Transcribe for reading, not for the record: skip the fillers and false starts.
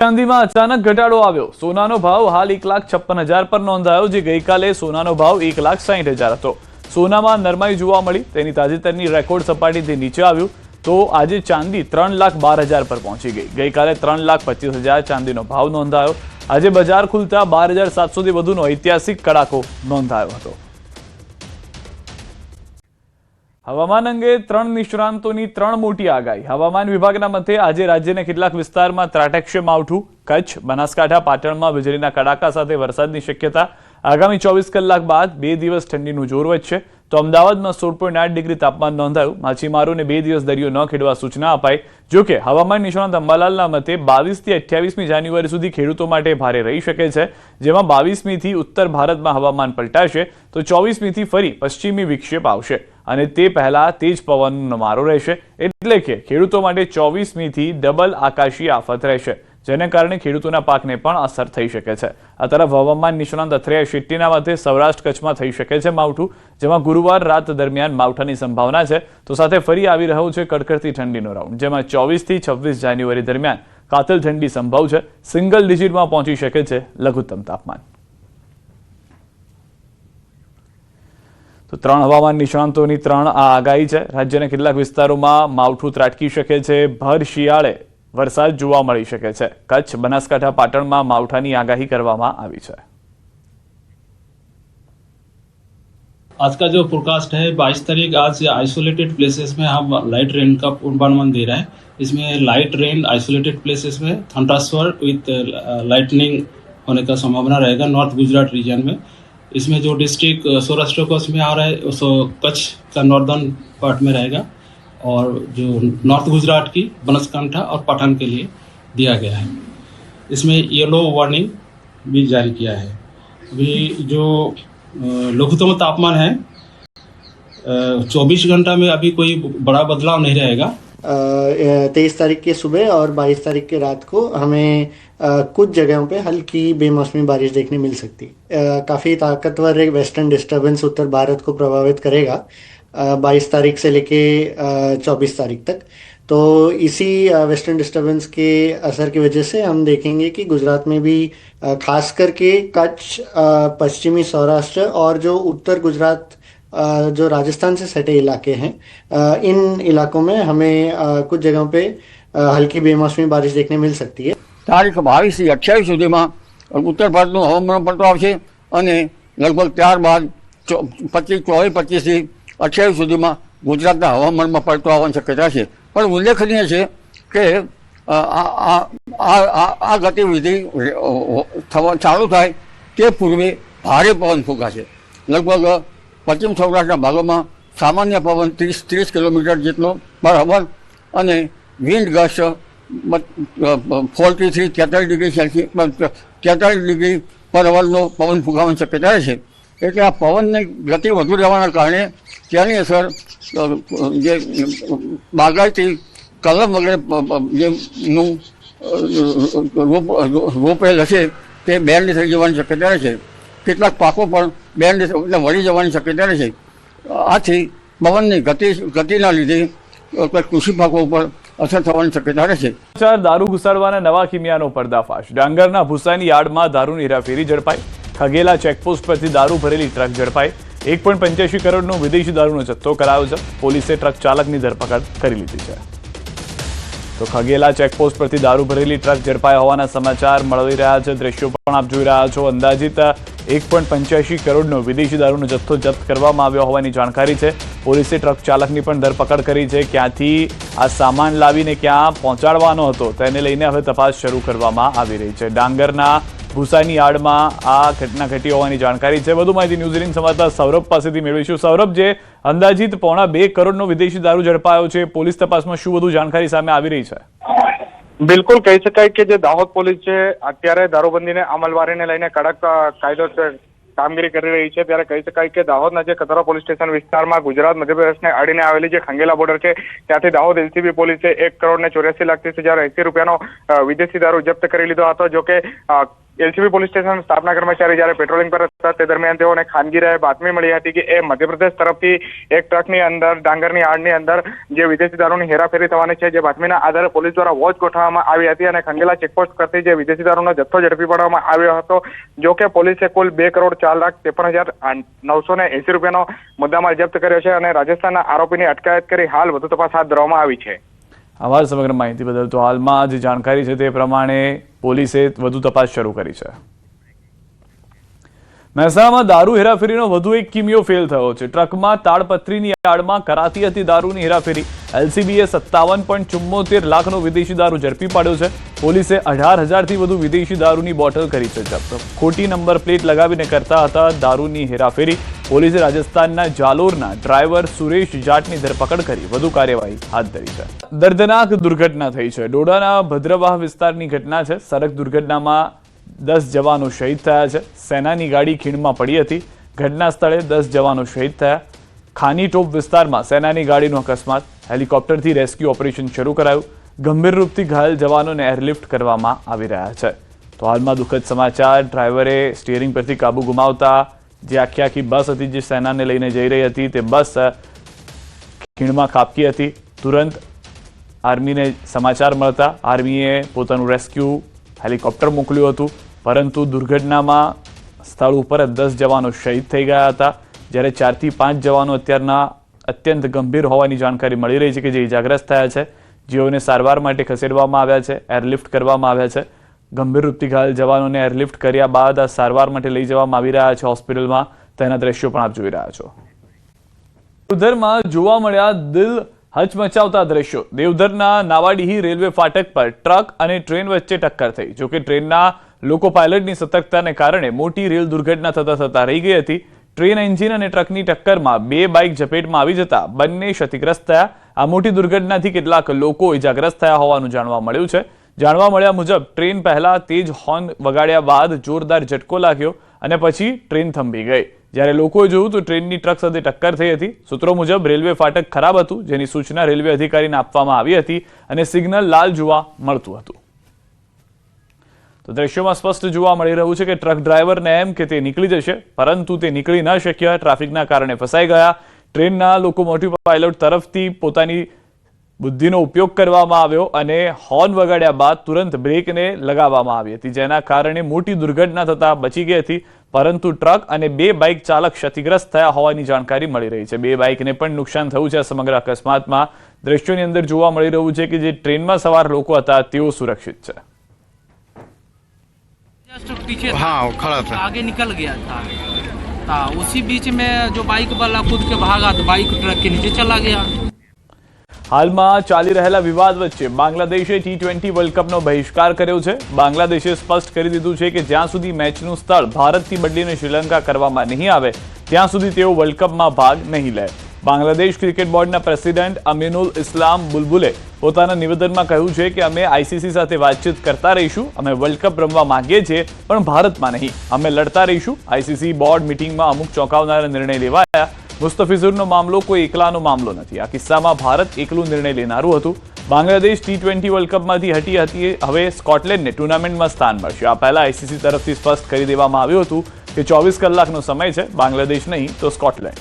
ચાંદીમાં અચાનક ઘટાડો આવ્યો। સોનાનો ભાવ હાલ 1,56,000 પર નોંધાયો, જે ગઈકાલે સોનાનો ભાવ 1,60,000 હતો। સોનામાં નરમાઈ જોવા મળી, તેની તાજેતરની રેકોર્ડ સપાટીથી નીચે આવ્યું તો આજે ચાંદી 3,12,000 પર પહોંચી ગઈ। ગઈકાલે 3,25,000 ચાંદીનો ભાવ નોંધાયો। આજે બજાર ખુલતા 12,700 થી વધુનો ઐતિહાસિક કડાકો નોંધાયો હતો। હવામાન અંગે 3 નિષ્ણાંતોની 3 મોટી આગાહી। હવામાન વિભાગના મતે આજે રાજ્યના કેટલાક વિસ્તારમાં ત્રાટકશે માવઠું। કચ્છ, બનાસકાંઠા, પાટણમાં વીજળીના કડાકા સાથે વરસાદની શક્યતા। આગામી 24 કલાક બાદ 2 દિવસ ઠંડીનું જોર વધશે તો અમદાવાદમાં 16.8 ડિગ્રી તાપમાન નોંધાયું। માછીમારોને 2 દિવસ દરિયો ન ખેડવા સૂચના અપાઈ। જોકે હવામાન નિષ્ણાંત અંબાલાલના મતે 22 થી 28મી જાન્યુઆરી સુધી ખેડૂતો માટે ભારે રહી શકે છે, જેમાં 22મી થી ઉત્તર ભારતમાં હવામાન પલટાશે તો 24મી થી ફરી પશ્ચિમી વિક્ષેપ આવશે અને તે પહેલા તેજ પવનનો મારો રહેશે, એટલે કે ખેડૂતો માટે 24મી થી ડબલ આકાશી આફત રહેશે, જેને કારણે ખેડૂતોના પાકને પણ અસર થઈ શકે છે। આ તરફ હવામાન નિષ્ણાંત અથરેયા શેટ્ટીના મતે સૌરાષ્ટ્ર કચ્છમાં થઈ શકે છે માવઠું, જેમાં ગુરુવાર રાત દરમિયાન માવઠાની સંભાવના છે તો સાથે ફરી આવી રહ્યો છે કડકડતી ઠંડીનો રાઉન્ડ, જેમાં 24 થી 26 જાન્યુઆરી દરમિયાન કાતિલ ઠંડી સંભવ છે। સિંગલ ડિજિટમાં પહોંચી શકે છે લઘુત્તમ તાપમાન। તો 3 હવામાન નિષ્ણાંતોની 3 આ આગાહી છે। રાજ્યના કેટલાક વિસ્તારોમાં માવઠું ત્રાટકી શકે છે। ભર શિયાળે વરસાદ જોવા મળી શકે છે। કચ્છ, બનાસકાંઠા, પાટણમાં માવઠાની આગાહી કરવામાં આવી છે। आज का जो फोरकास्ट है 22 तारीख, आज आइसोलेटेड प्लेसेस में हम लाइट रेन का पूर्वानुमान दे रहे हैं। इसमें लाइट रेन आइसोलेटेड प्लेसेस में थंडरस्टॉर्म विथ लाइटनिंग होने का संभावना रहेगा नॉर्थ गुजरात रीजन में। इसमें जो डिस्ट्रिक्ट सौराष्ट्र कोस्ट में आ रहा है सो कच्छ का नॉर्दर्न पार्ट में रहेगा और जो नॉर्थ गुजरात की बनासकांठा और पाटन के लिए दिया गया है। इसमें येलो वार्निंग भी जारी किया है। अभी जो लघुत्तम तापमान है 24 घंटा में अभी कोई बड़ा बदलाव नहीं रहेगा। 23 तारीख के सुबह और 22 तारीख के रात को हमें कुछ जगहों पे हल्की बेमौसमी बारिश देखने मिल सकती। काफ़ी ताकतवर एक वेस्टर्न डिस्टर्बेंस उत्तर भारत को प्रभावित करेगा 22 तारीख से लेके 24 तारीख तक। तो इसी वेस्टर्न डिस्टर्बेंस के असर की वजह से हम देखेंगे कि गुजरात में भी खास करके कच्छ, पश्चिमी सौराष्ट्र और जो उत्तर गुजरात जो राजस्थान से सटे इलाके हैं, इन इलाकों में हमें कुछ जगहों पे हल्की बेमौसमी बारिश देखने मिल सकती है। तारीख 22 થી 28 સુધીમાં ઉત્તર ભારતનું હવામાન પલટો આવશે અને લગભગ ત્યારબાદ 24 થી 28 સુધીમાં ગુજરાતના હવામાનમાં પલટો આવવાની શક્યતા છે। પણ ઉલ્લેખનીય છે કે આ ગતિવિધિ ચાલુ થાય તે પૂર્વે ભારે પવન ફૂંકાશે। લગભગ પશ્ચિમ સૌરાષ્ટ્રના ભાગોમાં સામાન્ય પવન 30 કિલોમીટર જેટલો પર અવર અને વિન્ડ ગસ્ટ 43 થી 43 ડિગ્રી સેલ્સિયસ 43 ડિગ્રી પર અવરનો પવન ફૂંકાવાની શક્યતા છે। એટલે આ પવનની ગતિ વધુ રહેવાના કારણે તેની અસર જે બાગાયતી કલમ વગેરે જેનું રોપેલ હશે તે બેન્ડ થઈ જવાની શક્યતા છે। કેટલાક પાકો પણ બેન્ડ એટલે વળી જવાની શક્યતા છે। આથી પવનની ગતિના લીધે કૃષિ પાકો ઉપર અસર થવાની શક્યતા છે। દારૂ ઘુસાડવાના નવા કિમિયાનો પર્દાફાશ। ડાંગરના ભૂસાની યાર્ડમાં દારૂની હેરાફેરી ઝડપાઈ। ખગેલા ચેકપોસ્ટ પરથી દારૂ ભરેલી ટ્રક ઝડપાઈ। 1.85 કરોડનો વિદેશી દારૂનો જથ્થો કરાયો છે। પોલીસે ટ્રક ચાલકની ધરપકડ કરી લીધી છે। તો ખગેલા ચેકપોસ્ટ પરથી દારૂ ભરેલી ટ્રક ઝડપાઈ હોવાના સમાચાર મળી રહ્યા છે। દ્રશ્યો પણ આપ જોઈ રહ્યા છો। અંદાજિત 1.85 કરોડનો વિદેશી દારૂનો જથ્થો જપ્ત કરવામાં આવ્યો હોવાની જાણકારી છે। પોલીસે ટ્રક ચાલકની પણ ધરપકડ કરી છે। ક્યાંથી આ સામાન લાવીને ક્યાં પહોંચાડવાનો હતો તેને લઈને હવે તપાસ શરૂ કરવામાં આવી રહી છે। ડાંગરના ભૂસાની યાર્ડમાં આ ઘટના ઘટી હોવાની જાણકારી છે। વધુ માહિતી ન્યૂઝ 18 સંવાદદાતા સૌરભ પાસેથી મેળવીશું। સૌરભ, જે અંદાજિત 1.25 કરોડનો વિદેશી દારૂ ઝડપાયો છે, પોલીસ તપાસમાં શું વધુ જાણકારી સામે આવી રહી છે? બિલકુલ કહી શકાય કે જે દાહોદ પોલીસ છે અત્યારે દારૂબંધીને અમલવારીને લઈને કડક કાયદો કામગીરી કરી રહી છે। ત્યારે કહી શકાય કે દાહોદના જે કતરા પોલીસ સ્ટેશન વિસ્તારમાં ગુજરાત મધ્યપ્રદેશને અડીને આવેલી જે ખંગેલા બોર્ડર છે ત્યાંથી દાહોદ એલસીબી પોલીસે 1,84,80,80,80 રૂપિયાનો વિદેશી દારૂ જપ્ત કરી લીધો હતો। જો કે એલસીબી પોલીસ સ્ટેશન સ્ટાફના કર્મચારી જ્યારે પેટ્રોલિંગ પર હતા તે દરમિયાન તેઓને ખાનગી રાહે બાતમી મળી હતી કે એ મધ્યપ્રદેશ તરફથી એક ટ્રકની અંદર ડાંગરની આડની અંદર જે વિદેશી દારૂની હેરાફેરી થવાની છે, જે બાતમીના આધારે પોલીસ દ્વારા વોચ ગોઠવવામાં આવી હતી અને ખંડેલા ચેકપોસ્ટ પરથી જે વિદેશી દારૂનો જથ્થો ઝડપી પાડવામાં આવ્યો હતો. જો કે પોલીસે કુલ 2,04,53,980 રૂપિયાનો મુદ્દામાલ જપ્ત કર્યો છે અને રાજસ્થાનના આરોપીની અટકાયત કરી હાલ વધુ તપાસ હાથ ધરવામાં આવી છે. આભાર સમગ્ર માહિતી બદલ. તો હાલમાં જે જાણકારી છે તે પ્રમાણે પોલીસે વધુ તપાસ શરૂ કરી છે. મહેસાણામાં દારૂ હેરાફેરીનો વધુ એક કિમિયો ફેલ થયો છે. ટ્રકમાં તાડપત્રીની આડમાં કરાતી હતી દારૂની હેરાફેરી. એલસીબીએ 57.74 લાખનો વિદેશી દારૂ ઝડપી પાડ્યો છે. પોલીસે 18,000થી વધુ વિદેશી દારૂની બોટલ કરી છે જપ્ત. ખોટી નંબર પ્લેટ લગાવીને કરતા હતા દારૂની હેરાફેરી. પોલીસે રાજસ્થાનના જાલોરના ડ્રાઈવર સુરેશ જાટની ધરપકડ કરી વધુ કાર્યવાહી હાથ ધરી છે. દર્દનાક દુર્ઘટના થઈ છે. ડોડાના ભદ્રવાહ વિસ્તારની ઘટના છે. સડક દુર્ઘટનામાં 10 જવાનો શહીદ થયા છે. સેનાની ગાડી ખીણમાં પડી હતી. ઘટના સ્થળે 10 જવાનો શહીદ થયા. ખાની ટોપ વિસ્તારમાં સેનાની ગાડીનો અકસ્માત. હેલિકોપ્ટરથી રેસ્ક્યુ ઓપરેશન શરૂ કરાયું. ગંભીર રૂપથી ઘાયલ જવાનોને એરલિફ્ટ કરવામાં આવી રહ્યા છે. તો હાલમાં દુઃખદ સમાચાર. ડ્રાઈવરે સ્ટીયરિંગ પરથી કાબુ ગુમાવતા જે આખી બસ હતી જે સેનાને લઈને જઈ રહી હતી તે બસ ખીણમાં ખાબકી હતી. તુરંત આર્મીને સમાચાર મળતા આર્મીએ પોતાનું રેસ્ક્યુ હેલિકોપ્ટર મોકલ્યું હતું, પરંતુ દુર્ઘટનામાં સ્થળ ઉપર 10 જવાનો શહીદ થઈ ગયા હતા. જ્યારે 4 થી 5 જવાનો અત્યારના અત્યંત ગંભીર હોવાની જાણકારી મળી રહી છે કે જે ઇજાગ્રસ્ત થયા છે, જેઓને સારવાર માટે ખસેડવામાં આવ્યા છે, એરલિફ્ટ કરવામાં આવ્યા છે. ગંભીર રૂપથી ઘાયલ જવાનોને એરલિફ્ટ કર્યા બાદ આ સારવાર માટે લઈ જવામાં આવી રહ્યા છે હોસ્પિટલમાં. તેના દ્રશ્યો પણ આપ જોઈ રહ્યા છો. દેવધરમાં જોવા મળ્યા દિલ હચમચાવતા દ્રશ્યો. દેવધરના નાવાડીહી રેલવે ફાટક પર ટ્રક અને ટ્રેન વચ્ચે ટક્કર થઈ. જોકે ટ્રેનના લોકો પાયલટની સતર્કતાને કારણે મોટી રેલ દુર્ઘટના થતા રહી ગઈ હતી. ટ્રેન એન્જિન અને ટ્રકની ટક્કરમાં 2 બાઇક ઝપેટમાં આવી જતા બંને ક્ષતિગ્રસ્ત થયા. આ મોટી દુર્ઘટનાથી કેટલાક લોકો ઇજાગ્રસ્ત થયા હોવાનું જાણવા મળ્યું છે. જાણવા મળ્યા મુજબ ટ્રેન પહેલા તેજ હોર્ન વગાડ્યા બાદ જોરદાર ઝટકો લાગ્યો અને પછી ટ્રેન થંભી ગઈ. જ્યારે લોકોએ જોયું તો ટ્રેનની ટ્રક સાથે ટક્કર થઈ હતી. સૂત્રો મુજબ રેલવે ફાટક ખરાબ હતું, જેની સૂચના રેલવે અધિકારીને આપવામાં આવી હતી અને સિગ્નલ લાલ જોવા મળતું હતું. તો દ્રશ્યોમાં સ્પષ્ટ જોવા મળી રહ્યું છે કે ટ્રક ડ્રાઈવરને એમ કે તે નીકળી જશે, પરંતુ તે નીકળી ન શક્યા. ટ્રાફિકના કારણે ફસાઈ ગયા. ટ્રેનના લોકોમોટિવ પાયલોટ તરફથી પોતાની બુદ્ધિનો ઉપયોગ કરવામાં આવ્યો અને હોર્ન વગાડ્યા બાદ તુરંત બ્રેકને લગાવવામાં આવી હતી, જેના કારણે મોટી દુર્ઘટના થતા બચી ગઈ હતી. પરંતુ ટ્રક અને 2 બાઇક ચાલક ક્ષતિગ્રસ્ત થયા હોવાની જાણકારી મળી રહી છે. 2 બાઇકને પણ નુકસાન થયું છે. સમગ્ર અકસ્માતમાં દ્રશ્યોની અંદર જોવા મળી રહ્યું છે કે જે ટ્રેનમાં સવાર લોકો હતા તેઓ સુરક્ષિત છે. पीछे हाँ वो खड़ा था, आगे निकल गया था उसी बीच में जो बाइक वाला कूद के भागा तो बाइक ट्रक के नीचे चला गया. હાલમાં ચાલી રહેલા વિવાદ વચ્ચે બાંગ્લાદેશે T20 વર્લ્ડ કપનો બહિષ્કાર કર્યો છે. બાંગ્લાદેશે સ્પષ્ટ કરી દીધું છે કે જ્યાં સુધી મેચનું સ્થળ ભારતથી બદલીને શ્રીલંકા કરવામાં નહીં આવે ત્યાં સુધી તેઓ વર્લ્ડ કપમાં ભાગ નહીં લે. બાંગ્લાદેશ ક્રિકેટ બોર્ડના પ્રેસિડેન્ટ અમીનુલ ઇસ્લામ બુલબુલે પોતાના નિવેદનમાં કહ્યું છે કે અમે આઈસીસી સાથે વાતચીત કરતા રહીશું. અમે વર્લ્ડ કપ રમવા માંગીએ છીએ પણ ભારતમાં નહીં. અમે લડતા રહીશું. આઈસીસી બોર્ડ મીટિંગમાં અમુક ચોંકાવનારા નિર્ણય લેવાયા. મુસ્તફિઝુરનો મામલો કોઈ એકલાનો મામલો નથી. આ કિસ્સામાં ભારત એકલું નિર્ણય લેનારું હતું. બાંગ્લાદેશ T20 વર્લ્ડ કપમાંથી હટી હતી. હવે સ્કોટલેન્ડને ટુર્નામેન્ટમાં સ્થાન મળશે. આ પહેલા આઈસીસી તરફથી સ્પષ્ટ કરી દેવામાં આવ્યું હતું કે 24 કલાકનો સમય છે. બાંગ્લાદેશ નહીં તો સ્કોટલેન્ડ.